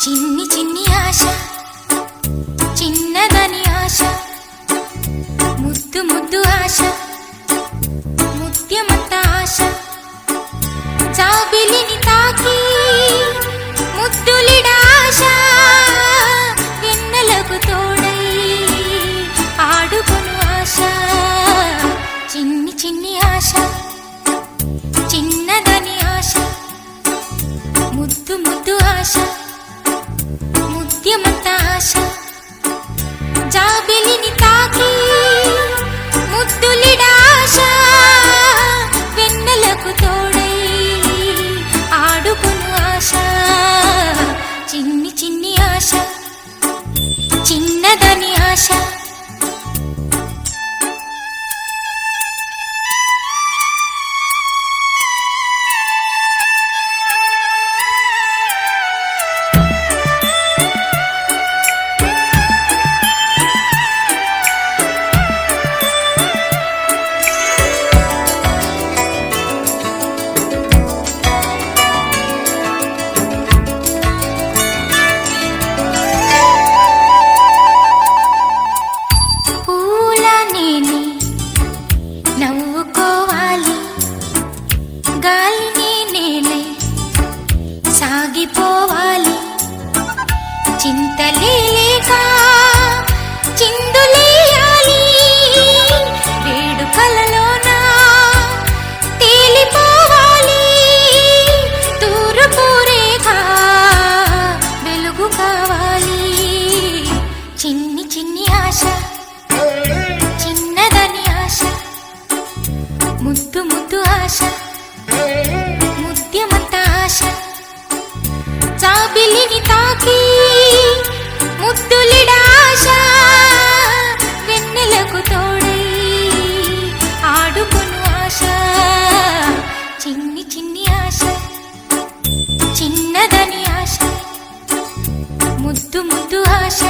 చిన్ని చిన్ని ఆశ, చిన్నదని ఆశ, ముద్దు ముద్దు ఆశ, ముత్యమంత ఆశ, జాబిలిని తాకి ముద్దులిడ ఆశ, వెన్నెలకు తోడై ఆడుకొను ఆశ. చిన్ని చిన్ని ఆశ, చిన్నదని ఆశ, ముద్దు ముద్దు ఆశ, ముత్యమంత ఆశ, జాబిలిని తాకి ముద్దులిడ ఆశ, వెన్నెలకు తోడై ఆడుకొను ఆశ. చిన్ని చిన్ని ఆశ, చిన్నదని ఆశ. నవ్వుకోవాలి గాలిని నేలై సాగిపోవాలి, చింతలేక చిందులేయాలి, వేడుకలలోన తేలిపోవాలి, తూర్పు రేఖ వెలుగు కావాలి. చిన్ని చిన్ని ఆశ, చిన్నదని ఆశ, ముద్దు ముద్దు ఆశ, ముత్యమంత ఆశ, జాబిలిని తాకి ముద్దులిడ ఆశ, వెన్నెలకు తోడై ఆడుకొను ఆశ. చిన్ని చిన్ని ఆశ, చిన్నదని ఆశ, ముద్దు ముద్దు ఆశ.